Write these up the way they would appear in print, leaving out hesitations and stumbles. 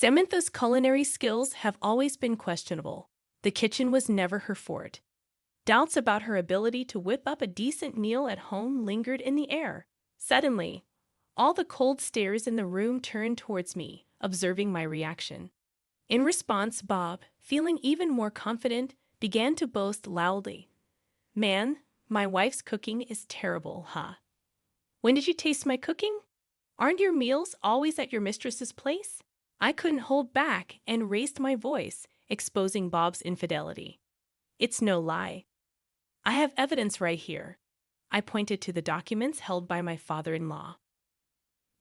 Samantha's culinary skills have always been questionable. The kitchen was never her forte. Doubts about her ability to whip up a decent meal at home lingered in the air. Suddenly, all the cold stares in the room turned towards me, observing my reaction. In response, Bob, feeling even more confident, began to boast loudly. "Man, my wife's cooking is terrible, huh? When did you taste my cooking? Aren't your meals always at your mistress's place?" I couldn't hold back and raised my voice, exposing Bob's infidelity. "It's no lie. I have evidence right here." I pointed to the documents held by my father-in-law.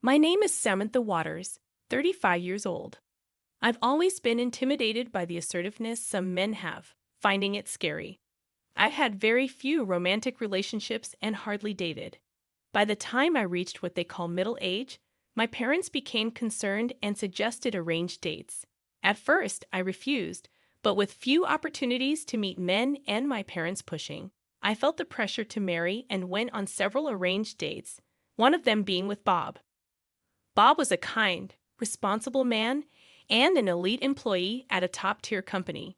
"My name is Samantha Waters, 35 years old. I've always been intimidated by the assertiveness some men have, finding it scary. I've had very few romantic relationships and hardly dated. By the time I reached what they call middle age, my parents became concerned and suggested arranged dates. At first, I refused, but with few opportunities to meet men and my parents pushing, I felt the pressure to marry and went on several arranged dates, one of them being with Bob. Bob was a kind, responsible man and an elite employee at a top-tier company.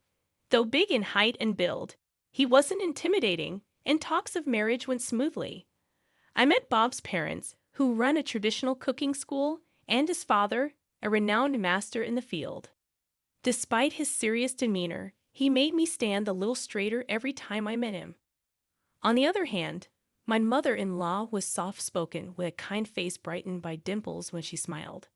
Though big in height and build, he wasn't intimidating, and talks of marriage went smoothly. I met Bob's parents, who run a traditional cooking school, and his father, a renowned master in the field. Despite his serious demeanor, he made me stand a little straighter every time I met him. On the other hand, my mother-in-law was soft-spoken with a kind face brightened by dimples when she smiled.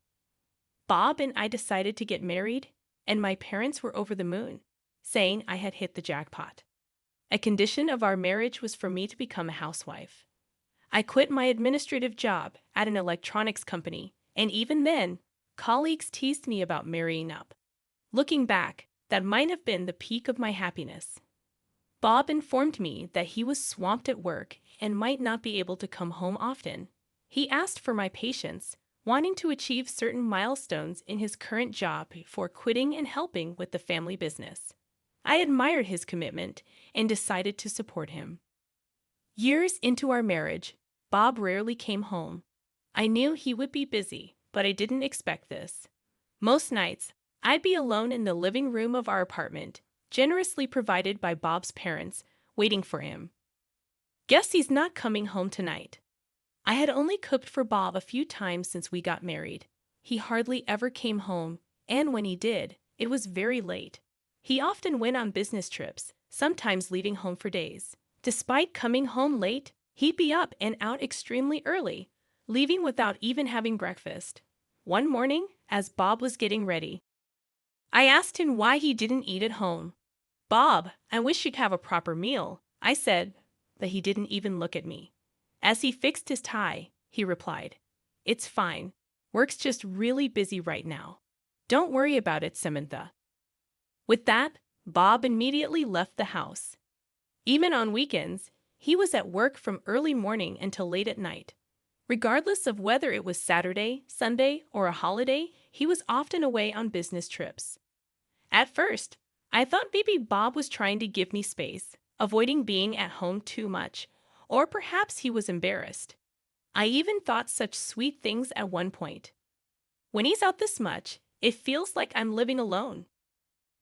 Bob and I decided to get married, and my parents were over the moon, saying I had hit the jackpot. A condition of our marriage was for me to become a housewife. I quit my administrative job at an electronics company, and even then, colleagues teased me about marrying up. Looking back, that might have been the peak of my happiness. Bob informed me that he was swamped at work and might not be able to come home often. He asked for my patience, wanting to achieve certain milestones in his current job before quitting and helping with the family business. I admired his commitment and decided to support him. Years into our marriage, Bob rarely came home. I knew he would be busy, but I didn't expect this. Most nights, I'd be alone in the living room of our apartment, generously provided by Bob's parents, waiting for him. "Guess he's not coming home tonight." I had only cooked for Bob a few times since we got married. He hardly ever came home, and when he did, it was very late. He often went on business trips, sometimes leaving home for days. Despite coming home late, he'd be up and out extremely early, leaving without even having breakfast. One morning, as Bob was getting ready, I asked him why he didn't eat at home. "Bob, I wish you'd have a proper meal," I said, but he didn't even look at me. As he fixed his tie, he replied, "It's fine. Work's just really busy right now. Don't worry about it, Samantha." With that, Bob immediately left the house. Even on weekends, he was at work from early morning until late at night. Regardless of whether it was Saturday, Sunday, or a holiday, he was often away on business trips. At first, I thought maybe Bob was trying to give me space, avoiding being at home too much, or perhaps he was embarrassed. I even thought such sweet things at one point. "When he's out this much, it feels like I'm living alone."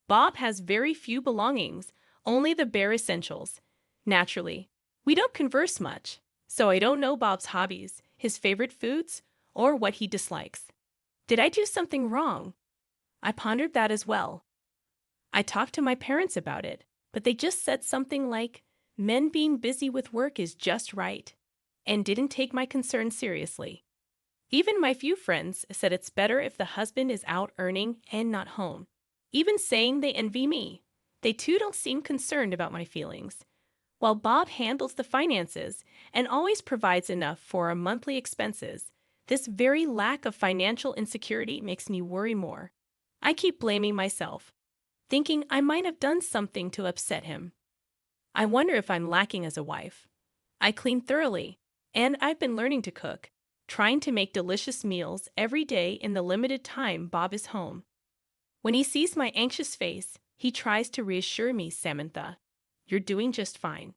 Bob has very few belongings, only the bare essentials. Naturally, we don't converse much, so I don't know Bob's hobbies, his favorite foods, or what he dislikes. Did I do something wrong? I pondered that as well. I talked to my parents about it, but they just said something like, "Men being busy with work is just right," and didn't take my concern seriously. Even my few friends said it's better if the husband is out earning and not home, even saying they envy me. They too don't seem concerned about my feelings. While Bob handles the finances and always provides enough for our monthly expenses, this very lack of financial insecurity makes me worry more. I keep blaming myself, thinking I might have done something to upset him. I wonder if I'm lacking as a wife. I clean thoroughly, and I've been learning to cook, trying to make delicious meals every day in the limited time Bob is home. When he sees my anxious face, he tries to reassure me, "Samantha, you're doing just fine."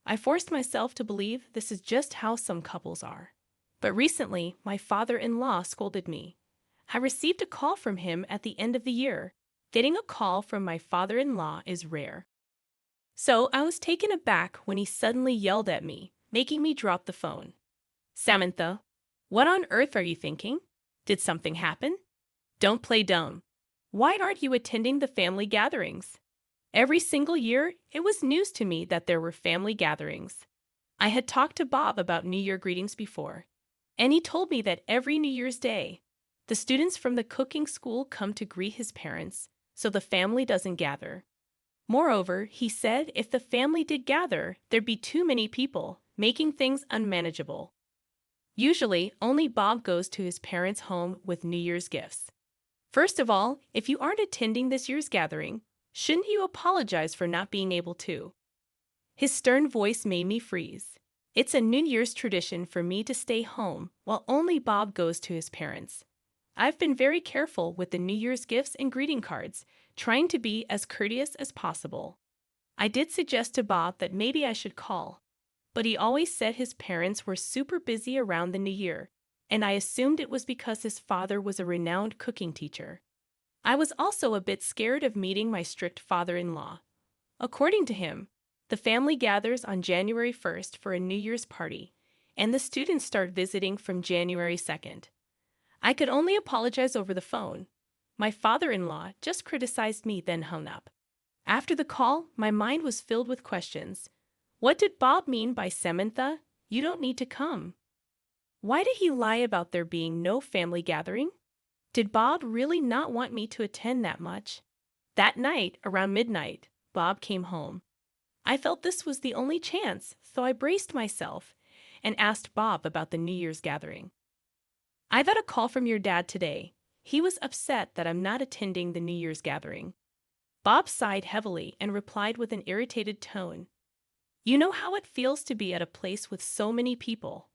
I forced myself to believe this is just how some couples are. But recently, my father-in-law scolded me. I received a call from him at the end of the year. Getting a call from my father-in-law is rare. So I was taken aback when he suddenly yelled at me, making me drop the phone. Samantha, what on earth are you thinking? Did something happen? Don't play dumb. Why aren't you attending the family gatherings? Every single year, it was news to me that there were family gatherings. I had talked to Bob about New Year greetings before, and he told me that every New Year's Day, the students from the cooking school come to greet his parents, so the family doesn't gather. Moreover, he said if the family did gather, there'd be too many people, making things unmanageable. Usually, only Bob goes to his parents' home with New Year's gifts. First of all, if you aren't attending this year's gathering, shouldn't you apologize for not being able to? His stern voice made me freeze. It's a New Year's tradition for me to stay home while only Bob goes to his parents. I've been very careful with the New Year's gifts and greeting cards, trying to be as courteous as possible. I did suggest to Bob that maybe I should call, but he always said his parents were super busy around the new year, and I assumed it was because his father was a renowned cooking teacher. I was also a bit scared of meeting my strict father-in-law. According to him, the family gathers on January 1st for a New Year's party, and the students start visiting from January 2nd. I could only apologize over the phone. My father-in-law just criticized me, then hung up. After the call, my mind was filled with questions. What did Bob mean by Samantha? You don't need to come. Why did he lie about there being no family gathering? Did Bob really not want me to attend that much? That night, around midnight, Bob came home. I felt this was the only chance, so I braced myself and asked Bob about the New Year's gathering. I got a call from your dad today. He was upset that I'm not attending the New Year's gathering. Bob sighed heavily and replied with an irritated tone. You know how it feels to be at a place with so many people.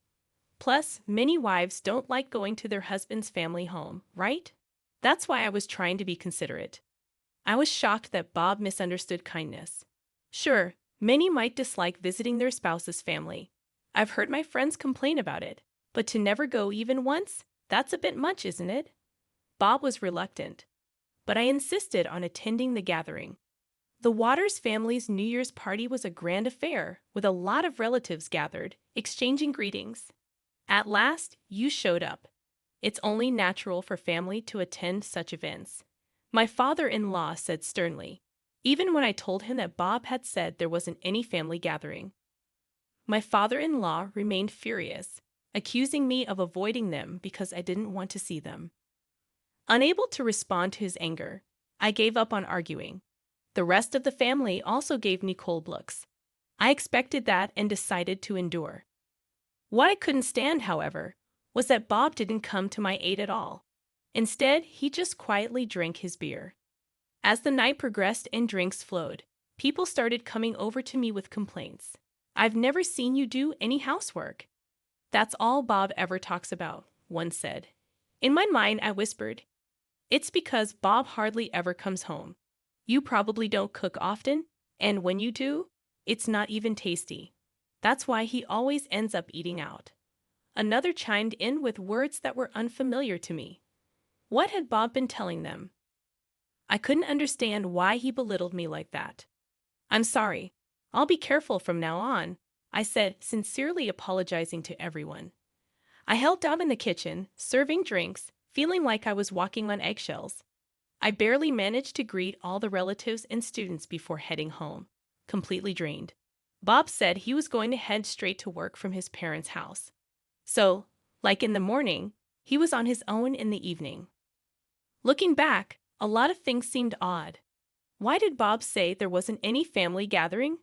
Plus, many wives don't like going to their husband's family home, right? That's why I was trying to be considerate. I was shocked that Bob misunderstood kindness. Sure, many might dislike visiting their spouse's family. I've heard my friends complain about it, but to never go even once, that's a bit much, isn't it? Bob was reluctant, but I insisted on attending the gathering. The Waters family's New Year's party was a grand affair, with a lot of relatives gathered, exchanging greetings. At last, you showed up. It's only natural for family to attend such events, my father-in-law said sternly, even when I told him that Bob had said there wasn't any family gathering. My father-in-law remained furious, accusing me of avoiding them because I didn't want to see them. Unable to respond to his anger, I gave up on arguing. The rest of the family also gave me cold looks. I expected that and decided to endure. What I couldn't stand, however, was that Bob didn't come to my aid at all. Instead, he just quietly drank his beer. As the night progressed and drinks flowed, people started coming over to me with complaints. I've never seen you do any housework. That's all Bob ever talks about, one said. In my mind, I whispered, it's because Bob hardly ever comes home. You probably don't cook often, and when you do, it's not even tasty. That's why he always ends up eating out. Another chimed in with words that were unfamiliar to me. What had Bob been telling them? I couldn't understand why he belittled me like that. I'm sorry. I'll be careful from now on, I said, sincerely apologizing to everyone. I helped out in the kitchen, serving drinks, feeling like I was walking on eggshells. I barely managed to greet all the relatives and students before heading home, completely drained. Bob said he was going to head straight to work from his parents' house. So, like in the morning, he was on his own in the evening. Looking back, a lot of things seemed odd. Why did Bob say there wasn't any family gathering?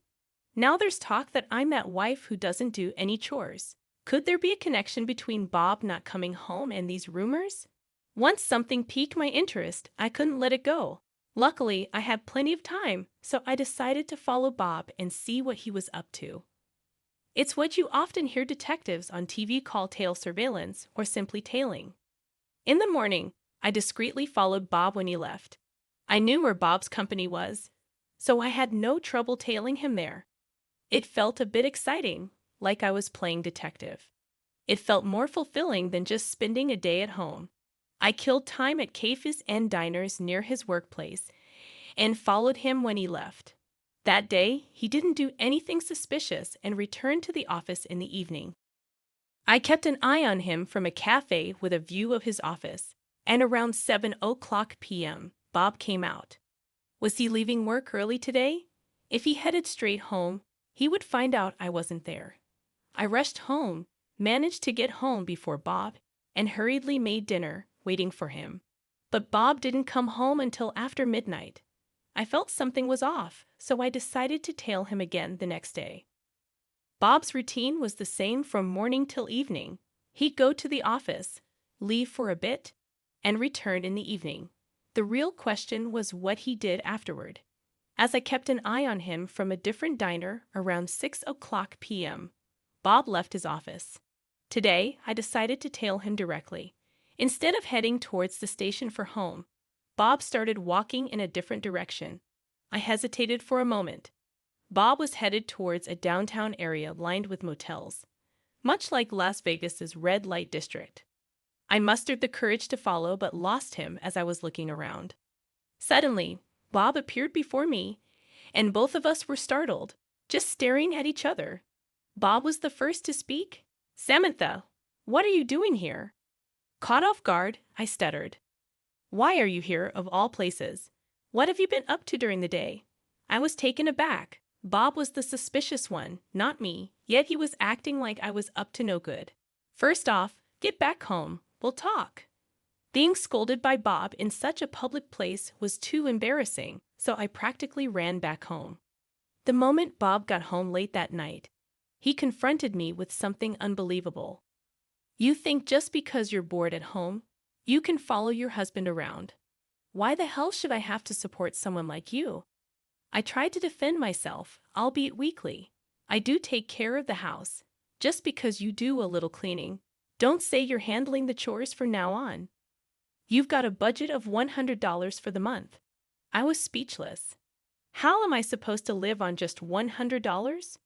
Now there's talk that I'm that wife who doesn't do any chores. Could there be a connection between Bob not coming home and these rumors? Once something piqued my interest, I couldn't let it go. Luckily, I had plenty of time, so I decided to follow Bob and see what he was up to. It's what you often hear detectives on TV call tail surveillance or simply tailing. In the morning, I discreetly followed Bob when he left. I knew where Bob's company was, so I had no trouble tailing him there. It felt a bit exciting, like I was playing detective. It felt more fulfilling than just spending a day at home. I killed time at cafes and diners near his workplace and followed him when he left. That day, he didn't do anything suspicious and returned to the office in the evening. I kept an eye on him from a cafe with a view of his office, and around 7 o'clock p.m., Bob came out. Was he leaving work early today? If he headed straight home, he would find out I wasn't there. I rushed home, managed to get home before Bob, and hurriedly made dinner, waiting for him. But Bob didn't come home until after midnight. I felt something was off, so I decided to tail him again the next day. Bob's routine was the same from morning till evening. He'd go to the office, leave for a bit, and return in the evening. The real question was what he did afterward. As I kept an eye on him from a different diner around 6 o'clock p.m., Bob left his office. Today, I decided to tail him directly. Instead of heading towards the station for home, Bob started walking in a different direction. I hesitated for a moment. Bob was headed towards a downtown area lined with motels, much like Las Vegas's red light district. I mustered the courage to follow but lost him as I was looking around. Suddenly, Bob appeared before me, and both of us were startled, just staring at each other. Bob was the first to speak. "Samantha, what are you doing here?" Caught off guard, I stuttered. "Why are you here, of all places? What have you been up to during the day?" I was taken aback. Bob was the suspicious one, not me, yet he was acting like I was up to no good. "First off, get back home. We'll talk." Being scolded by Bob in such a public place was too embarrassing, so I practically ran back home. The moment Bob got home late that night, he confronted me with something unbelievable. "You think just because you're bored at home, you can follow your husband around. Why the hell should I have to support someone like you?" I tried to defend myself, albeit weakly. "I do take care of the house. Just because you do a little cleaning, don't say you're handling the chores from now on. You've got a budget of $100 for the month." I was speechless. How am I supposed to live on just $100?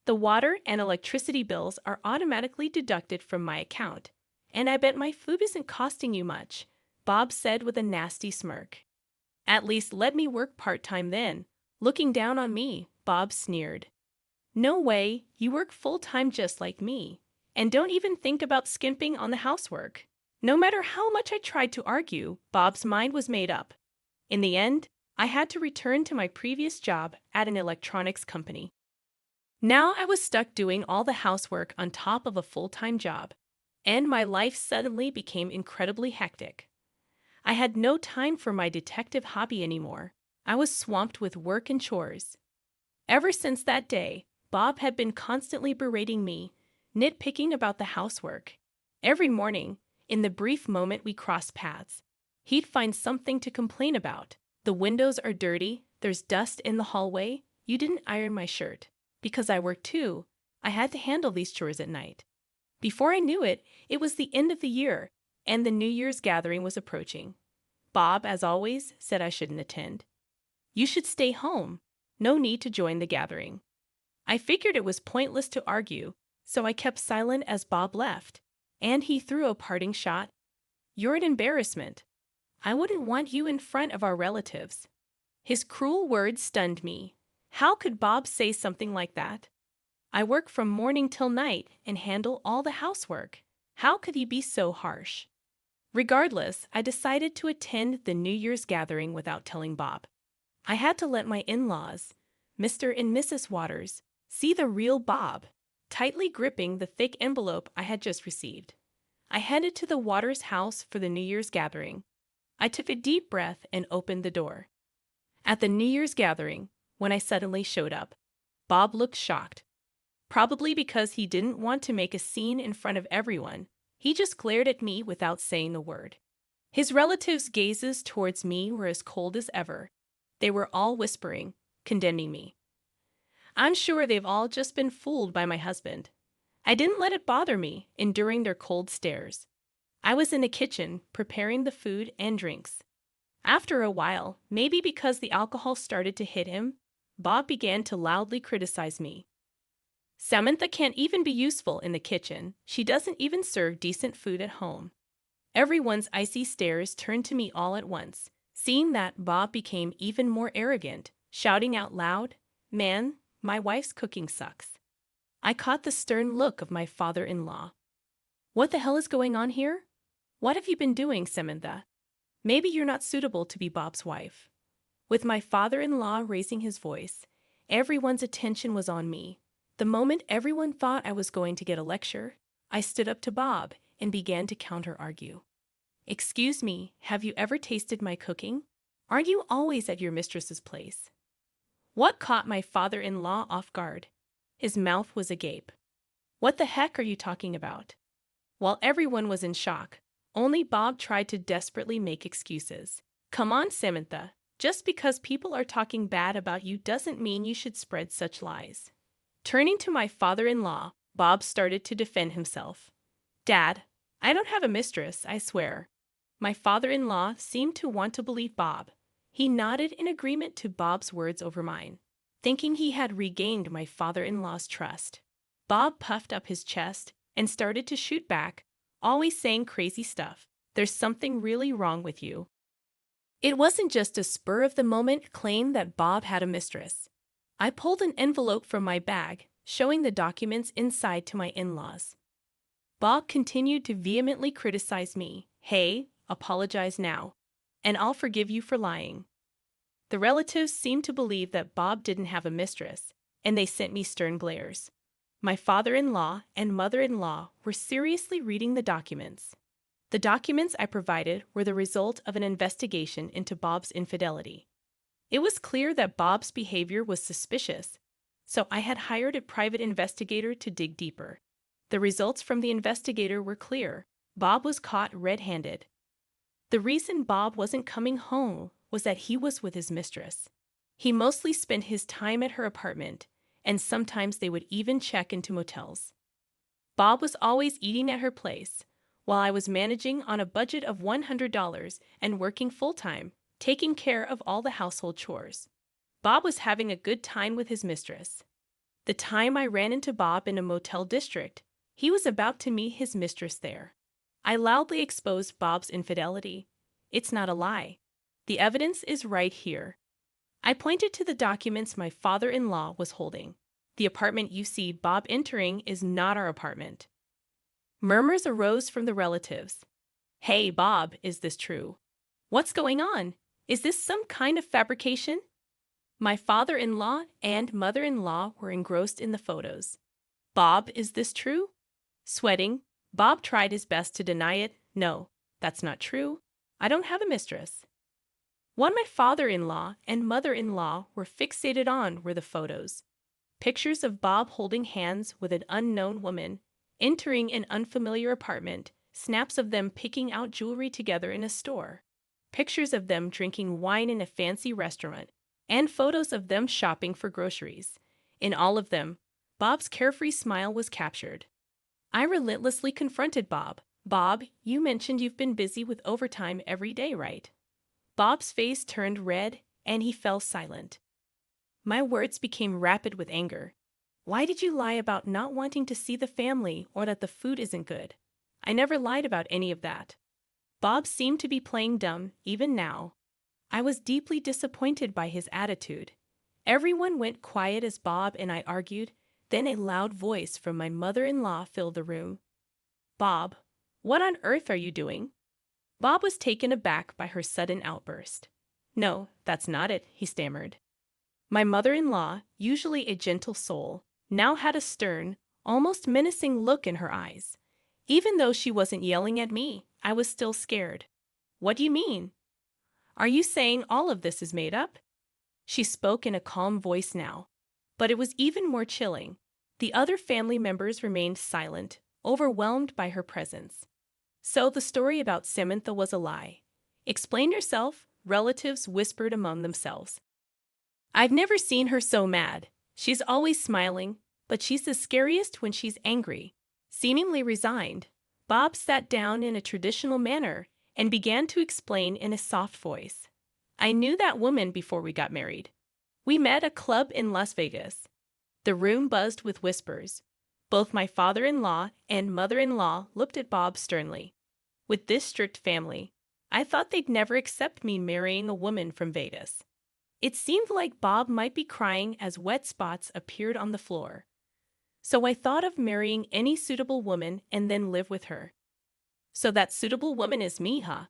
The water and electricity bills are automatically deducted from my account, and I bet my food isn't costing you much, Bob said with a nasty smirk. "At least let me work part-time then." Looking down on me, Bob sneered. "No way, you work full-time just like me, and don't even think about skimping on the housework." No matter how much I tried to argue, Bob's mind was made up. In the end, I had to return to my previous job at an electronics company. Now I was stuck doing all the housework on top of a full-time job, and my life suddenly became incredibly hectic. I had no time for my detective hobby anymore. I was swamped with work and chores. Ever since that day, Bob had been constantly berating me, nitpicking about the housework. Every morning, in the brief moment we crossed paths, he'd find something to complain about. "The windows are dirty, there's dust in the hallway, you didn't iron my shirt." Because I worked too, I had to handle these chores at night. Before I knew it, it was the end of the year, and the New Year's gathering was approaching. Bob, as always, said I shouldn't attend. "You should stay home. No need to join the gathering." I figured it was pointless to argue, so I kept silent as Bob left, and he threw a parting shot. "You're an embarrassment. I wouldn't want you in front of our relatives." His cruel words stunned me. How could Bob say something like that? I work from morning till night and handle all the housework. How could he be so harsh? Regardless, I decided to attend the New Year's gathering without telling Bob. I had to let my in-laws, Mr. and Mrs. Waters, see the real Bob, tightly gripping the thick envelope I had just received. I headed to the Waters house for the New Year's gathering. I took a deep breath and opened the door. At the New Year's gathering, when I suddenly showed up, Bob looked shocked. Probably because he didn't want to make a scene in front of everyone, he just glared at me without saying a word. His relatives' gazes towards me were as cold as ever. They were all whispering, condemning me. I'm sure they've all just been fooled by my husband. I didn't let it bother me, enduring their cold stares. I was in the kitchen, preparing the food and drinks. After a while, maybe because the alcohol started to hit him, Bob began to loudly criticize me. "Samantha can't even be useful in the kitchen. She doesn't even serve decent food at home." Everyone's icy stares turned to me all at once. Seeing that, Bob became even more arrogant, shouting out loud, "Man, my wife's cooking sucks." I caught the stern look of my father-in-law. "What the hell is going on here? What have you been doing, Samantha? Maybe you're not suitable to be Bob's wife." With my father-in-law raising his voice, everyone's attention was on me. The moment everyone thought I was going to get a lecture, I stood up to Bob and began to counter-argue. "Excuse me, have you ever tasted my cooking? Aren't you always at your mistress's place?" What caught my father-in-law off guard? His mouth was agape. "What the heck are you talking about?" While everyone was in shock, only Bob tried to desperately make excuses. "Come on, Samantha. Just because people are talking bad about you doesn't mean you should spread such lies." Turning to my father-in-law, Bob started to defend himself. "Dad, I don't have a mistress, I swear." My father-in-law seemed to want to believe Bob. He nodded in agreement to Bob's words over mine. Thinking he had regained my father-in-law's trust, Bob puffed up his chest and started to shoot back, always saying crazy stuff. "There's something really wrong with you." It wasn't just a spur-of-the-moment claim that Bob had a mistress. I pulled an envelope from my bag, showing the documents inside to my in-laws. Bob continued to vehemently criticize me. "Hey, apologize now, and I'll forgive you for lying." The relatives seemed to believe that Bob didn't have a mistress, and they sent me stern glares. My father-in-law and mother-in-law were seriously reading the documents. The documents I provided were the result of an investigation into Bob's infidelity. It was clear that Bob's behavior was suspicious, so I had hired a private investigator to dig deeper. The results from the investigator were clear. Bob was caught red-handed. The reason Bob wasn't coming home was that he was with his mistress. He mostly spent his time at her apartment, and sometimes they would even check into motels. Bob was always eating at her place, while I was managing on a budget of $100 and working full-time, taking care of all the household chores. Bob was having a good time with his mistress. The time I ran into Bob in a motel district, he was about to meet his mistress there. I loudly exposed Bob's infidelity. It's not a lie. The evidence is right here. I pointed to the documents my father-in-law was holding. "The apartment you see Bob entering is not our apartment." Murmurs arose from the relatives. "Hey, Bob, is this true? What's going on? Is this some kind of fabrication?" My father-in-law and mother-in-law were engrossed in the photos. "Bob, is this true?" Sweating, Bob tried his best to deny it. "No, that's not true. I don't have a mistress." What my father-in-law and mother-in-law were fixated on were the photos. Pictures of Bob holding hands with an unknown woman, entering an unfamiliar apartment, snaps of them picking out jewelry together in a store, pictures of them drinking wine in a fancy restaurant, and photos of them shopping for groceries. In all of them, Bob's carefree smile was captured. I relentlessly confronted Bob. "Bob, you mentioned you've been busy with overtime every day, right?" Bob's face turned red, and he fell silent. My words became rapid with anger. "Why did you lie about not wanting to see the family or that the food isn't good? I never lied about any of that." Bob seemed to be playing dumb, even now. I was deeply disappointed by his attitude. Everyone went quiet as Bob and I argued, then a loud voice from my mother-in-law filled the room. "Bob, what on earth are you doing?" Bob was taken aback by her sudden outburst. "No, that's not it," he stammered. My mother-in-law, usually a gentle soul, now had a stern, almost menacing look in her eyes. Even though she wasn't yelling at me, I was still scared. "What do you mean? Are you saying all of this is made up?" She spoke in a calm voice now, but it was even more chilling. The other family members remained silent, overwhelmed by her presence. "So the story about Samantha was a lie. Explain yourself," relatives whispered among themselves. "I've never seen her so mad. She's always smiling, but she's the scariest when she's angry." Seemingly resigned, Bob sat down in a traditional manner and began to explain in a soft voice. "I knew that woman before we got married. We met at a club in Las Vegas." The room buzzed with whispers. Both my father-in-law and mother-in-law looked at Bob sternly. With this strict family, I thought they'd never accept me marrying a woman from Vegas. It seemed like Bob might be crying as wet spots appeared on the floor. So I thought of marrying any suitable woman and then live with her. So that suitable woman is me, huh?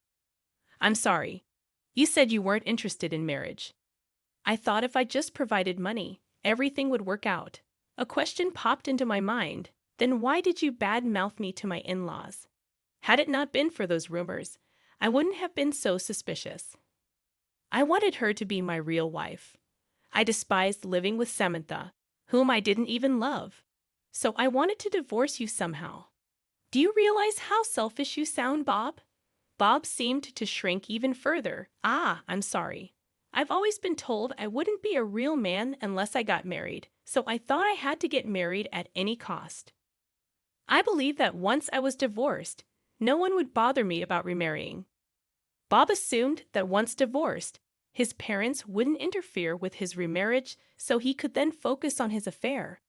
I'm sorry. You said you weren't interested in marriage. I thought if I just provided money, everything would work out. A question popped into my mind. Then why did you badmouth me to my in-laws? Had it not been for those rumors, I wouldn't have been so suspicious. I wanted her to be my real wife. I despised living with Samantha, whom I didn't even love. So I wanted to divorce you somehow. Do you realize how selfish you sound, Bob? Bob seemed to shrink even further. I'm sorry. I've always been told I wouldn't be a real man unless I got married, so I thought I had to get married at any cost. I believed that once I was divorced, no one would bother me about remarrying. Bob assumed that once divorced, his parents wouldn't interfere with his remarriage so he could then focus on his affair.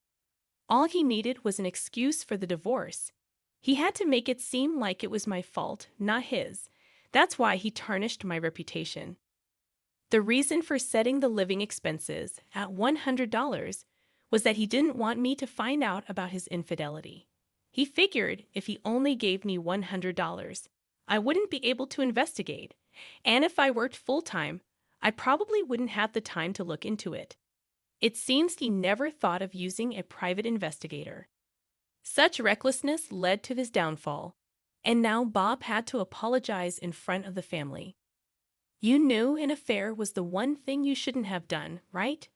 All he needed was an excuse for the divorce. He had to make it seem like it was my fault, not his. That's why he tarnished my reputation. The reason for setting the living expenses at $100 was that he didn't want me to find out about his infidelity. He figured if he only gave me $100, I wouldn't be able to investigate, and if I worked full-time, I probably wouldn't have the time to look into it. It seems he never thought of using a private investigator. Such recklessness led to his downfall, and now Bob had to apologize in front of the family. You knew an affair was the one thing you shouldn't have done, right?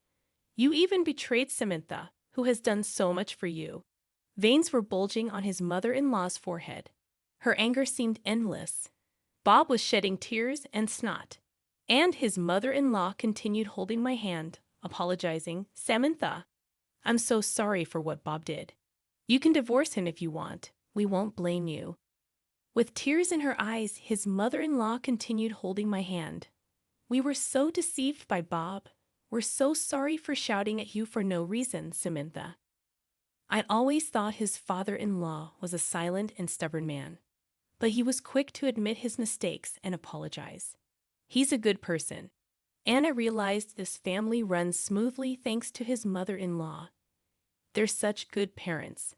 You even betrayed Samantha, who has done so much for you. Veins were bulging on his mother-in-law's forehead. Her anger seemed endless. Bob was shedding tears and snot, and his mother-in-law continued holding my hand, apologizing. Samantha, I'm so sorry for what Bob did. You can divorce him if you want. We won't blame you. With tears in her eyes, his mother-in-law continued holding my hand. We were so deceived by Bob. We're so sorry for shouting at you for no reason, Samantha. I'd always thought his father-in-law was a silent and stubborn man, but he was quick to admit his mistakes and apologize. He's a good person, and I realized this family runs smoothly thanks to his mother-in-law. They're such good parents.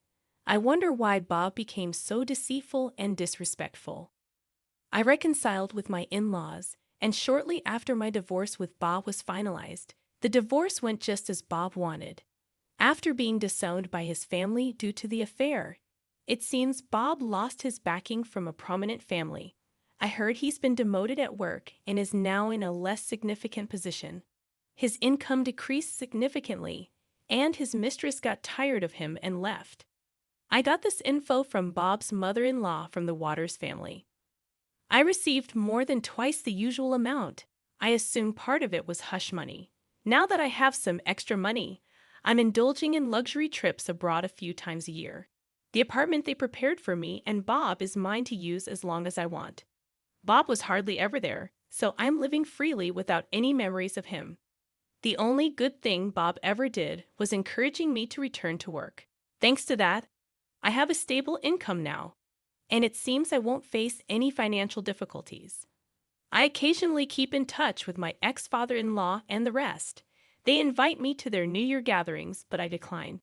I wonder why Bob became so deceitful and disrespectful. I reconciled with my in-laws, and shortly after my divorce with Bob was finalized, the divorce went just as Bob wanted. After being disowned by his family due to the affair, it seems Bob lost his backing from a prominent family. I heard he's been demoted at work and is now in a less significant position. His income decreased significantly, and his mistress got tired of him and left. I got this info from Bob's mother-in-law from the Waters family. I received more than twice the usual amount. I assumed part of it was hush money. Now that I have some extra money, I'm indulging in luxury trips abroad a few times a year. The apartment they prepared for me and Bob is mine to use as long as I want. Bob was hardly ever there, so I'm living freely without any memories of him. The only good thing Bob ever did was encouraging me to return to work. Thanks to that, I have a stable income now, and it seems I won't face any financial difficulties. I occasionally keep in touch with my ex-father-in-law and the rest. They invite me to their New Year gatherings, but I decline.